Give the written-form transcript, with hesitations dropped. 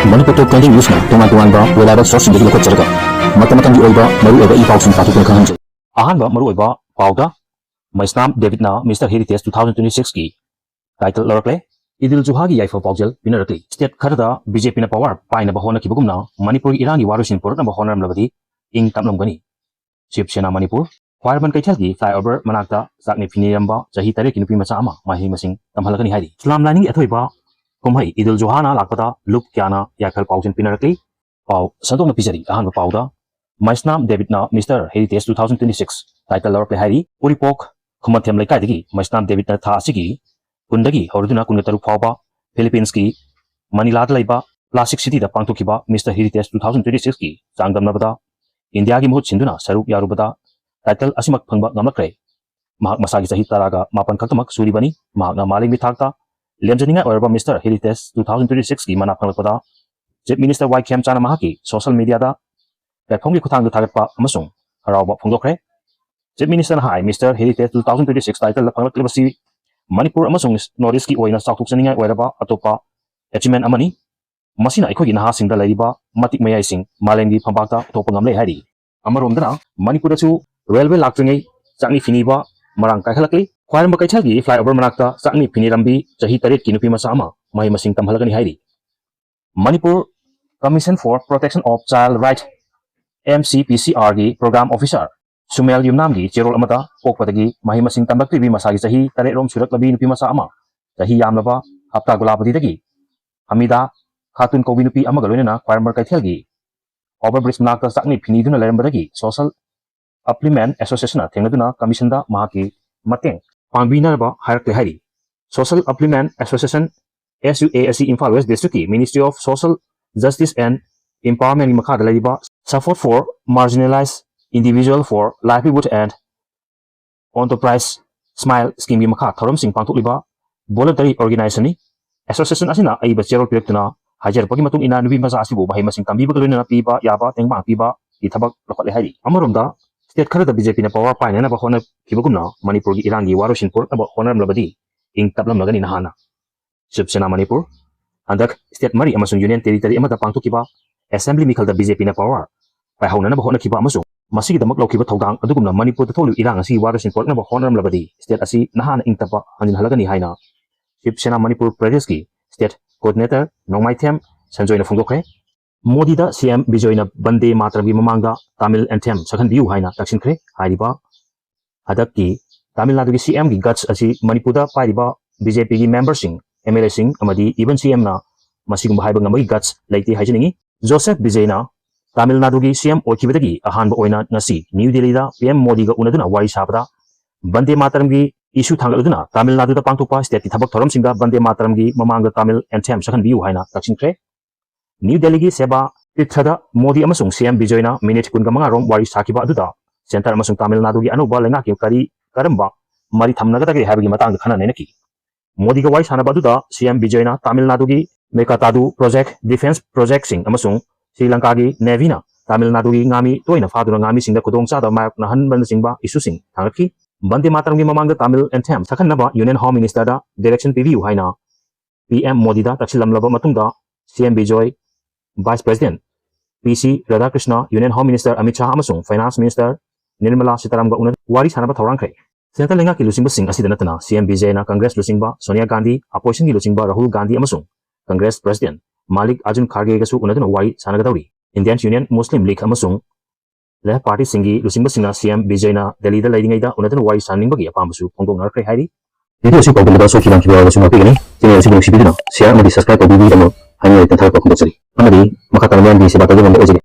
Manipur Top Trending News na tungan ba wala ba source hindi ko tsarga matamatang di oiba maru oiba ipaw sin patu kan hanje ahan ba maru oiba pawda maisnam David na Mr. Heritage 2026 ki title lorakle idil juhagi yaifo pawjel pinarakli state kharda BJP na power paina ba hona kibugumna Manipur irangi warusin porna ba hona ramlabadi ing tamlom gani Chief Sena Manipur Fireman Kaithelgi flyover manakta sakni finiramba jahi tare kinupi macha ama mahi masing tamhalagani haidi Islam lining athoiba kumhai idil johana lakpada luk kyana yakhal pausin pinarakli paw santong na pizari ahan pawda maisnam David na Mr. Heritage 2026 title lor play hairi puripok khumathem laikai digi maisnam David na tha asigi kundagi horduna kunataru phawba Philippines ki Manila da laiba plastic city da pangthokiba Mr. Heritage 2026 ki changdamnabada India gi muhut sinduna saruk yarubada title asimak phangba ngamlakre mahak masagi jahi taraga mapan khaktamak suribani mahak na maling bithakta lemjaninga orba Mr. Heritage 2026 ki mana phalakpada Chief Minister Kem Chana Mahaki social media da platform ki khutang da thagatpa amasung harawba phongdokre Chief Minister Hai Mr. Heritage 2026 title la phanglakbasi Manipur amasung Northeast ki oina saukthoksaninga oraba atopa achievement amani masina aikhogi naha singda laiba matik mayai sing malengi phambakta topa ngamle hari amaromdana Manipur chu railway laktringai changni finiba marang kaikhalakli Khwairamba Kaithelgi flyover manakta sakni finirambi jahi taret kinupi masa ama mahi masing tamhalagani hairi Manipur Commission for Protection of Child Rights MCPCR gi program officer Sumel Yumnam gi cherol amata pokpadagi mahi masing tambakribi masagi jahi taret rom suraklabi nupi masa ama jahi yamlaba hapta gulabadi dagi Hamida Khatun Kobi nupi amaga loinana Khwairamba Kaithelgi overbridge manakta sakni finiduna lerambadagi Social Supplement Association thengaduna commission da mahaki mateng Pangbinarba Hierarchy Hari Social Supplement Association SUASC Imphal West District Ministry of Social Justice and Empowerment Makha Laiba Support for Marginalized Individual for Livelihood and Enterprise Smile Scheme Makha Thoram Sing Pangthokliba Voluntary Organization Association Asina Aiba Cherol Pirektuna Hajar Pagi Matung Ina Nubi Masa Asibu Bahi Masing Tambi Bagaluna Piba Yaba Tengbang Piba Itabak Lokale Hari Amarumda State Kharada BJP na power paina na ba hona kibagumna Manipur gi irangi warusinpur na ba hona ramlabadi ing taplam lagani nahana Chief Sena Manipur andak state mari amasung union territory amada pangthokiba assembly mikhalda BJP na power pai hauna na ba hona kiba amasung masigi damak laukiba thodang adugumna Manipur da tholu irang asi warusinpur na ba hona ramlabadi state asi nahana ing tapa hanjin halagani haina Chief Sena Manipur Pradesh gi state coordinator Nongmaithem sanjoy na phungdokre Modi da CM Vijay na Bande Mataram mamangda Tamil Anthem Sakhan View haina taksinkre hariba hadaki Tamil Nadu gi CM gi guts asi Manipur da pariba BJP gi member sing MLA sing amadi even CM na masigum haiba ngamagi guts laiti haijiningi Joseph Vijay na Tamil Nadu gi CM okibadagi ahanba oina ngasi New Delhi da PM Modi ga unaduna wari sabada Bande Mataram gi issue thangaluduna Tamil Nadu da pangthopa state ki thabak thoram singda Bande Mataram gi mamangda Tamil Anthem Sakhan View haina taksinkre New Delhi gi seba tithada Modi amasung CM Vijay na minute kun gamanga rom wari sakiba aduda center amasung Tamil Nadu gi anuba lenga ki kari karamba mari thamnaga tagi habigi matang khana nenaki Modi ga wari sanaba aduda CM Vijay na Tamil Nadu gi Mekatadu project defense project sing amasung Sri Lanka gi Navy na Tamil Nadu gi ngami toina faduna ngami singda kudong cha da mayok na hanban singba issue sing thangaki Bande Mataram gi mamangda Tamil Anthem sakhan naba Union Home Minister da direction PVU haina PM Modi da taksilam laba matungda CM Vijay Vice President PC Radhakrishna Union Home Minister Amit Shah amasung Finance Minister Nirmala Sitaram ga unad wari sanaba thawrangkhre Central lenga ki lusingba sing asida natana CM Vijay na Congress lusingba Sonia Gandhi opposition gi lusingba Rahul Gandhi amasung Congress President Malik Arjun Kharge ga su unaduna wari sanagadawri Indian Union Muslim League amasung Left Party singi lusingba singna CM Vijay na Delhi da lairingai da unaduna wari saningbagi apamsu phongdongnakhre hairi video si pawdulaba so kilang kibawa su mapigani channel si dong sibiduna share amadi subscribe tawbibi damo haingai tanthar ko khondokjari amadi makhatang yan di sebata jong ojigi